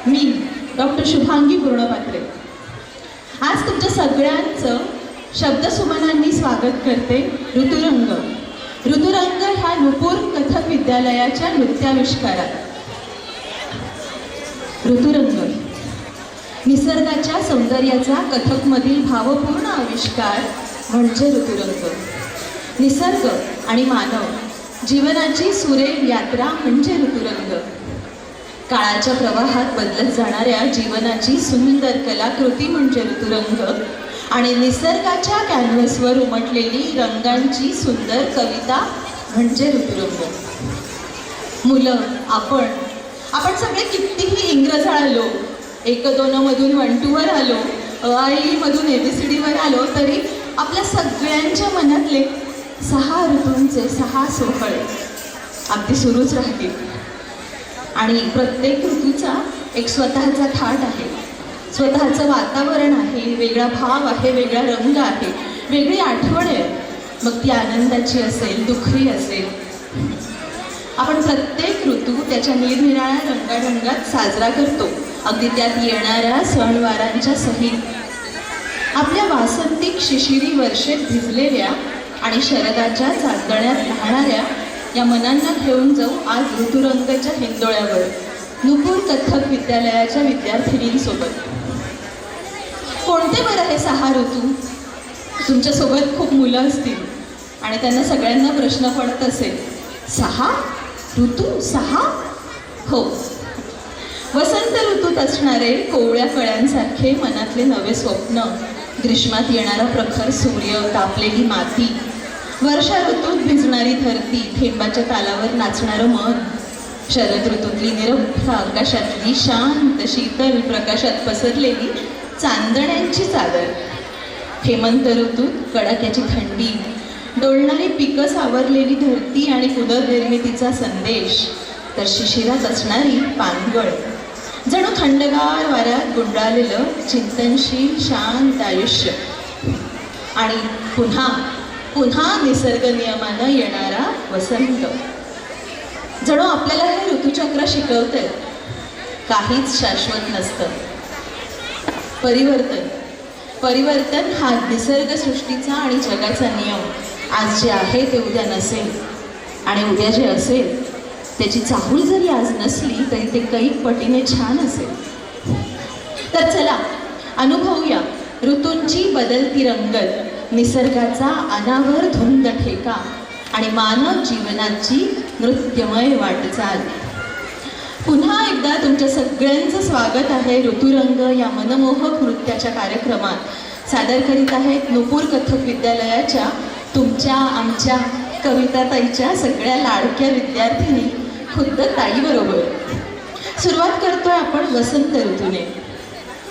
मी doctor Shubhangi Purnapatre आज तुमच्या सगळ्यांचं शब्दसुमनांनी स्वागत करते. ऋतुरंग ऋतुरंग ह्या नुपूर कथक विद्यालयाच्या नृत्याविष्कारात. ऋतुरंग निसर्गाच्या सौंदर्याचा कथकमधील भावपूर्ण आविष्कार म्हणजे ऋतुरंग. निसर्ग आणि मानव जीवनाची सुरेख यात्रा म्हणजे ऋतुरंग. काळाच्या प्रवाहात बदलत जाणाऱ्या जीवनाची सुंदर कलाकृती म्हणजे ऋतुरंग आणि निसर्गाच्या कॅनव्हसवर उमटलेली रंगांची सुंदर कविता म्हणजे ऋतुरंग. मुलं आपण सगळे कितीही इंग्रज आलो, 1-2 मधून 1-2 वर आलो, अ-आ-इ मधून ABCD वर आलो, तरी आपल्या सगळ्यांच्या मनातले 6 ऋतूंचे 6 सोहळे अगदी सुरूच राहतील. आणि प्रत्येक ऋतूचा एक स्वतःचा थाट आहे, स्वतःचं वातावरण आहे, वेगळा भाव आहे, वेगळा रंग आहे, वेगळी आठवण आहे. मग ती आनंदाची असेल, दुःखी असेल. आपण प्रत्येक ऋतू त्याच्या निरनिराळ्या रंगारंगात साजरा करतो, अगदी त्यात येणाऱ्या सणवारांच्या सहित. आपल्या वासंतिक शिशिरी वर्षेत भिजलेल्या आणि शरदाच्या चांदण्यात राहणाऱ्या या मनांना घेऊन जाऊ आज ऋतुरंगाच्या हिंदोळ्यावर नुपूर कथक विद्यालयाच्या विद्यार्थिनींसोबत. कोणते बरं हे 6 ऋतू? तुमच्यासोबत खूप मुलं असतील आणि त्यांना सगळ्यांना प्रश्न पडत असेल, 6 ऋतू 6? हो, वसंत ऋतूत असणारे कोवळ्या कळ्यांसारखे मनातले नवे स्वप्न, ग्रीष्मात येणारा प्रखर सूर्य, तापलेली माती, वर्षा ऋतूत भिजणारी धरती, थेंबाच्या तालावर नाचणारं मन, शरद ऋतूतली निरभ्र आकाशातली शांत शीतल प्रकाशात पसरलेली चांदण्यांची चादर, हेमंत ऋतूत कडाक्याची थंडी, डोलणारी पिकं सावरलेली धरती आणि पुनर्निर्मितीचा संदेश, तर शिशिरात असणारी पानगळ, जणू थंडगार वाऱ्यात गुंडाळलेलं चिंतनशील शांत आयुष्य. आणि पुन्हा निसर्ग नियमानं येणारा वसंत. जणू आपल्याला हे ऋतुचक्र शिकवतंय, काहीच शाश्वत नसतं. परिवर्तन हा निसर्गसृष्टीचा आणि जगाचा नियम. आज जे आहे ते उद्या नसेल आणि उद्या जे असेल त्याची चाहूल जरी आज नसली तरी ते कैक पटीने छान असेल. तर चला अनुभवूया ऋतूंची बदलती रंगत, निसर्गाचा अनावर धुंद ठेका आणि मानव जीवनाची नृत्यमय वाटचाल. पुन्हा एकदा तुमच्या सगळ्यांचं स्वागत आहे ऋतुरंग या मनमोहक नृत्याच्या कार्यक्रमात. सादर करीत आहेत नुपूर कथक विद्यालयाच्या तुमच्या आमच्या कविताताईच्या सगळ्या लाडक्या विद्यार्थिनी खुद्द ताईबरोबर. सुरुवात करतोय आपण वसंत ऋतूने.